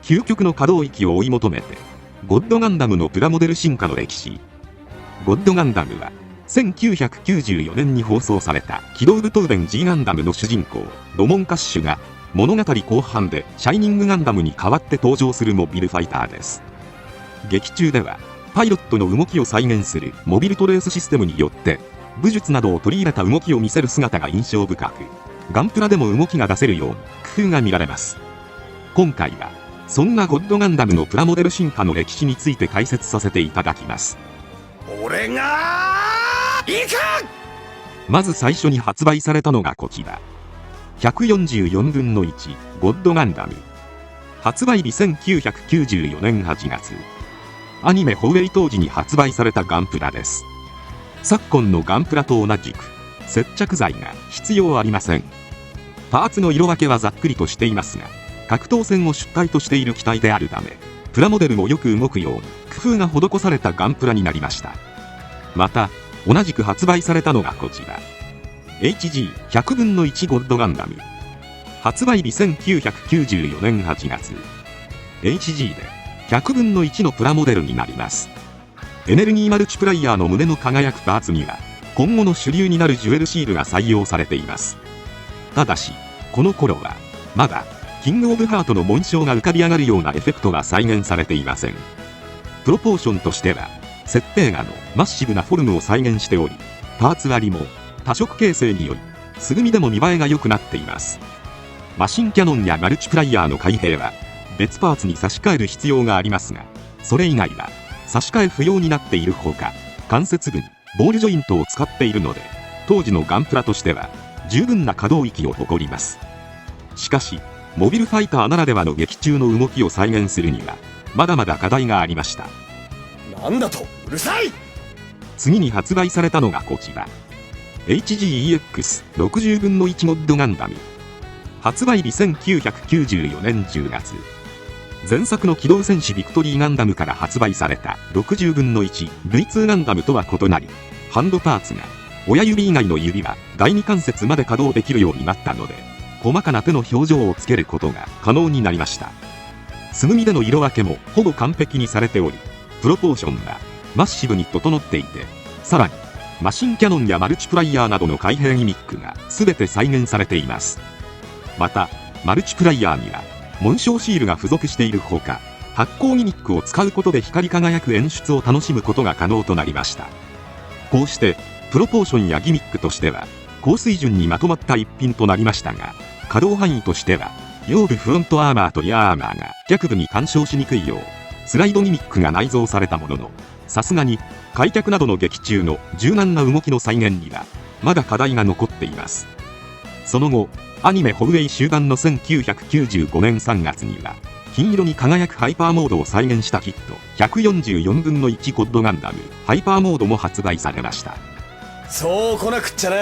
究極の可動域を追い求めて、ゴッドガンダムのプラモデル進化の歴史。ゴッドガンダムは、1994年に放送された機動武闘伝 G ガンダムの主人公、ロモン・カッシュが、物語後半でシャイニングガンダムに代わって登場するモビルファイターです。劇中では、パイロットの動きを再現するモビルトレースシステムによって、武術などを取り入れた動きを見せる姿が印象深く、ガンプラでも動きが出せるように工夫が見られます。今回は、そんなゴッドガンダムのプラモデル進化の歴史について解説させていただきます。俺が行く！まず最初に発売されたのがこちら。144分の1ゴッドガンダム。発売日1994年8月。アニメ放映当時に発売されたガンプラです。昨今のガンプラと同じく、接着剤が必要ありません。パーツの色分けはざっくりとしていますが、格闘線を主体としている機体であるため、プラモデルもよく動くように工夫が施されたガンプラになりました。また、同じく発売されたのがこちら。HG100 分の1ゴッドガンダム。発売日1994年8月。HG で100分の1のプラモデルになります。エネルギーマルチプライヤーの胸の輝くパーツには、今後の主流になるジュエルシールが採用されています。ただし、この頃は、まだ、キングオブハートの紋章が浮かび上がるようなエフェクトが再現されていません。プロポーションとしては、設定画のマッシブなフォルムを再現しており、パーツ割りも多色形成により、素組みでも見栄えが良くなっています。マシンキャノンやマルチプライヤーの開閉は、別パーツに差し替える必要がありますが、それ以外は差し替え不要になっているほか、関節部にボールジョイントを使っているので、当時のガンプラとしては十分な可動域を誇ります。しかし、モビルファイターならではの劇中の動きを再現するには、まだまだ課題がありました。なんだと、うるさい！次に発売されたのがこちら。HGEX60 分の1ゴッドガンダム。発売日1994年10月。前作の機動戦士ビクトリーガンダムから発売された60分の 1V2 ガンダムとは異なり、ハンドパーツが親指以外の指は第二関節まで稼働できるようになったので、細かな手の表情をつけることが可能になりました。素組みでの色分けもほぼ完璧にされており、プロポーションがマッシブに整っていて、さらにマシンキャノンやマルチプライヤーなどの開閉ギミックが全て再現されています。また、マルチプライヤーには紋章シールが付属しているほか、発光ギミックを使うことで光り輝く演出を楽しむことが可能となりました。こうしてプロポーションやギミックとしては高水準にまとまった一品となりましたが、可動範囲としては腰部フロントアーマーとリアアーマーが脚部に干渉しにくいようスライドギミックが内蔵されたものの、さすがに開脚などの劇中の柔軟な動きの再現にはまだ課題が残っています。その後、アニメ放映終盤の1995年3月には金色に輝くハイパーモードを再現したキット144分の1ゴッドガンダムハイパーモードも発売されました。そう来なくっちゃな。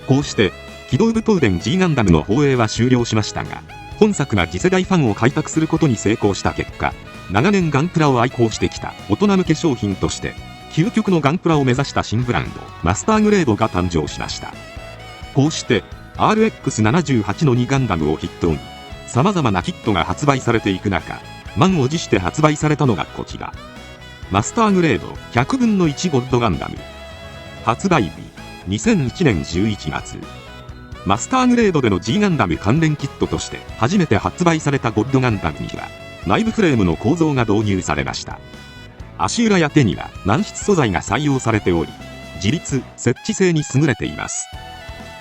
こうして機動武闘伝 G ガンダムの放映は終了しましたが、本作が次世代ファンを開拓することに成功した結果、長年ガンプラを愛好してきた大人向け商品として究極のガンプラを目指した新ブランドマスターグレードが誕生しました。こうしてRX78 の2ガンダムを筆頭に様々なキットが発売されていく中、満を持して発売されたのがこちら。マスターグレード100分の1ゴッドガンダム。発売日2001年11月。マスターグレードでの G ガンダム関連キットとして初めて発売されたゴッドガンダムには内部フレームの構造が導入されました。足裏や手には軟質素材が採用されており、自立・接地性に優れています。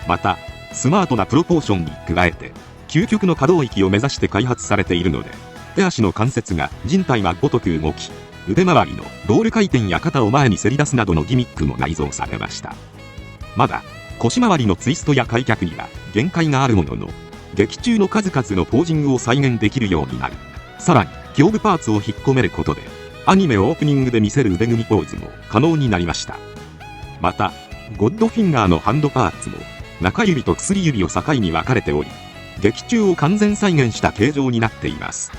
また、スマートなプロポーションに加えて究極の可動域を目指して開発されているので、手足の関節が人体がごとく動き、腕周りのロール回転や肩を前にせり出すなどのギミックも内蔵されました。まだ腰回りのツイストや開脚には限界があるものの、劇中の数々のポージングを再現できるようになり、さらに胸部パーツを引っ込めることでアニメオープニングで見せる腕組みポーズも可能になりました。また、ゴッドフィンガーのハンドパーツも中指と薬指を境に分かれており、劇中を完全再現した形状になっています。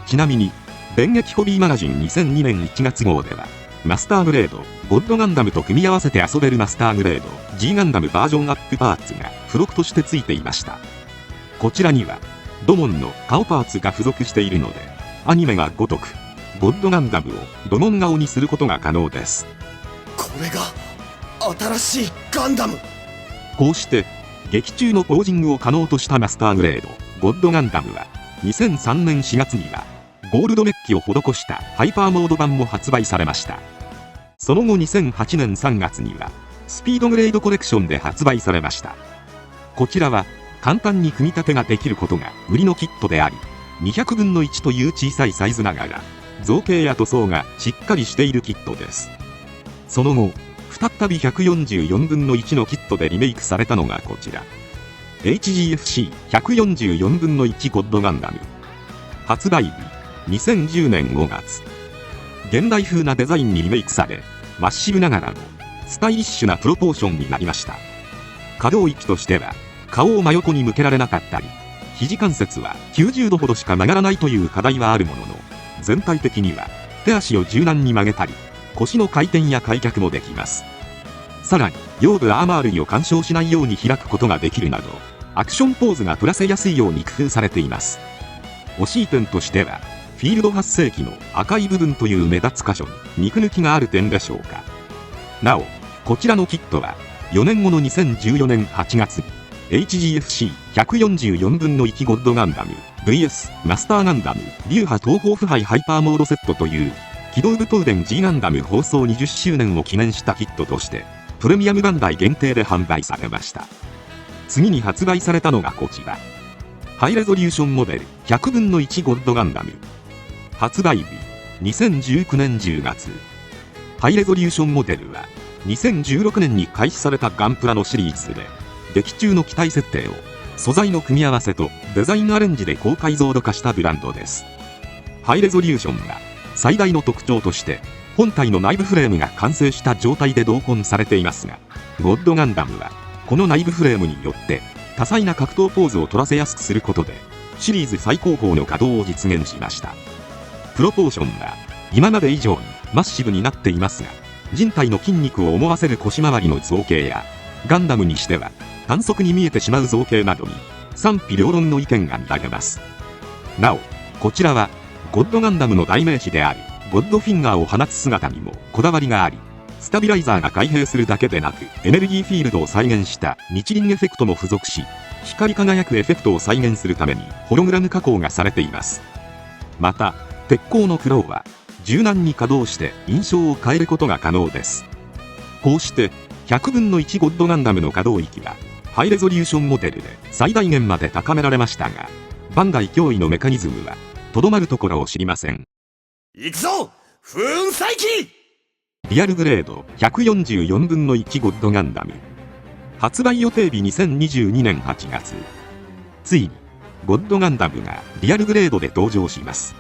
ちなみに、電撃ホビーマガジン2002年1月号では、マスターグレード、ゴッドガンダムと組み合わせて遊べるマスターグレード、G ガンダムバージョンアップパーツが付録として付いていました。こちらには、土門の顔パーツが付属しているので、アニメがごとくゴッドガンダムを土門顔にすることが可能です。これが新しいガンダム。こうして劇中のポージングを可能としたマスターグレードゴッドガンダムは2003年4月にはゴールドメッキを施したハイパーモード版も発売されました。その後2008年3月にはスピードグレードコレクションで発売されました。こちらは簡単に組み立てができることが売りのキットであり、200分の1という小さいサイズながら造形や塗装がしっかりしているキットです。その後再び144分の1のキットでリメイクされたのがこちら HGFC144 分の1ゴッドガンダム。発売日2010年5月。現代風なデザインにリメイクされ、真っ白ながらもスタイリッシュなプロポーションになりました。可動域としては顔を真横に向けられなかったり、肘関節は90度ほどしか曲がらないという課題はあるものの、全体的には手足を柔軟に曲げたり、腰の回転や開脚もできます。さらに腰部アーマー類を干渉しないように開くことができるなど、アクションポーズが取らせやすいように工夫されています。惜しい点としてはフィールド発生器の赤い部分という目立つ箇所に肉抜きがある点でしょうか。なおこちらのキットは4年後の2014年8月に HGFC144 分の1ゴッドガンダム VS マスターガンダム流派東方腐敗ハイパーモードセットという機動武闘伝 G ガンダム放送20周年を記念したキットとしてプレミアムバンダイ限定で販売されました。次に発売されたのがこちら、ハイレゾリューションモデル100分の1ゴッドガンダム。発売日2019年10月。ハイレゾリューションモデルは2016年に開始されたガンプラのシリーズで、劇中の機体設定を素材の組み合わせとデザインアレンジで高解像度化したブランドです。ハイレゾリューションが最大の特徴として本体の内部フレームが完成した状態で同梱されていますが、ゴッドガンダムはこの内部フレームによって多彩な格闘ポーズを取らせやすくすることでシリーズ最高峰の稼働を実現しました。プロポーションは今まで以上にマッシブになっていますが、人体の筋肉を思わせる腰回りの造形やガンダムにしては短足に見えてしまう造形などに賛否両論の意見が見られます。なおこちらはゴッドガンダムの代名詞であるゴッドフィンガーを放つ姿にもこだわりがあり、スタビライザーが開閉するだけでなくエネルギーフィールドを再現した日輪エフェクトも付属し、光り輝くエフェクトを再現するためにホログラム加工がされています。また鉄鋼のクローは柔軟に稼働して印象を変えることが可能です。こうして100分の1ゴッドガンダムの稼働域はハイレゾリューションモデルで最大限まで高められましたが、バンダイ驚異のメカニズムはとどまるところを知りません。行くぞ風雲再起。リアルグレード144分の1ゴッドガンダム。発売予定日2022年8月。ついにゴッドガンダムがリアルグレードで登場します。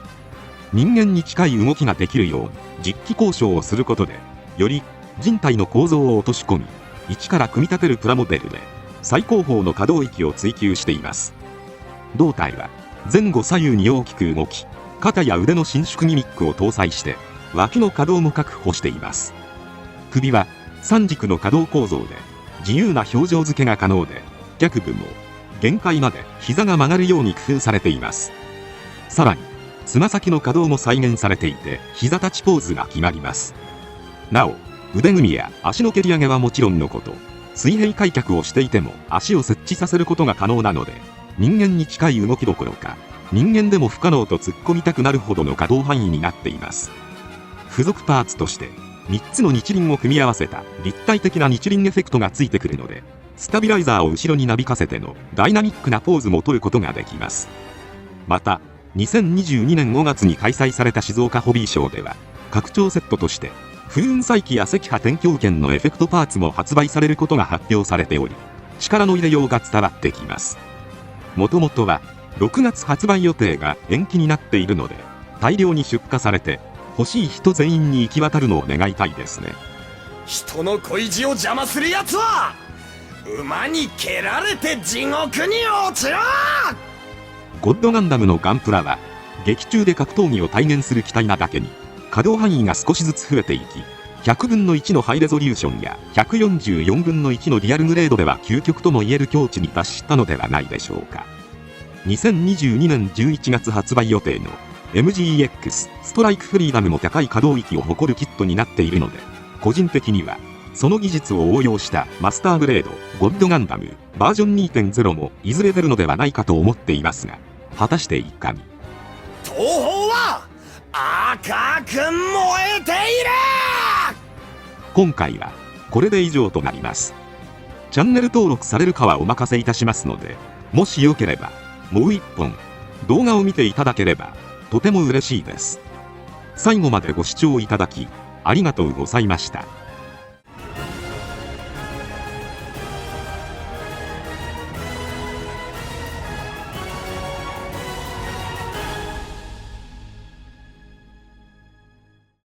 人間に近い動きができるように実機交渉をすることで、より人体の構造を落とし込み一から組み立てるプラモデルで最高峰の可動域を追求しています。胴体は前後左右に大きく動き、肩や腕の伸縮ギミックを搭載して脇の可動も確保しています。首は3軸の可動構造で自由な表情付けが可能で、脚部も限界まで膝が曲がるように工夫されています。さらにつま先の可動も再現されていて膝立ちポーズが決まります。なお腕組みや足の蹴り上げはもちろんのこと、水平開脚をしていても足を接地させることが可能なので、人間に近い動きどころか人間でも不可能と突っ込みたくなるほどの可動範囲になっています。付属パーツとして3つの日輪を組み合わせた立体的な日輪エフェクトがついてくるので、スタビライザーを後ろになびかせてのダイナミックなポーズも取ることができます。また2022年5月に開催された静岡ホビーショーでは拡張セットとして風雲再起や赤波天狂犬のエフェクトパーツも発売されることが発表されており、力の入れようが伝わってきます。もともとは6月発売予定が延期になっているので、大量に出荷されて欲しい人全員に行き渡るのを願いたいですね。人の恋路を邪魔するやつは馬に蹴られて地獄に落ちろ。ゴッドガンダムのガンプラは劇中で格闘技を体現する機体なだけに可動範囲が少しずつ増えていき、100分の1のハイレゾリューションや144分の1のリアルグレードでは究極ともいえる境地に達したのではないでしょうか。2022年11月発売予定の MGEX ストライクフリーダムも高い可動域を誇るキットになっているので、個人的にはその技術を応用したマスターグレードゴッドガンダムバージョン 2.0 もいずれ出るのではないかと思っていますが、果たしていかに。東方は赤く燃えている。今回はこれで以上となります。チャンネル登録されるかはお任せいたしますので、もしよければもう一本動画を見ていただければとても嬉しいです。最後までご視聴いただきありがとうございました。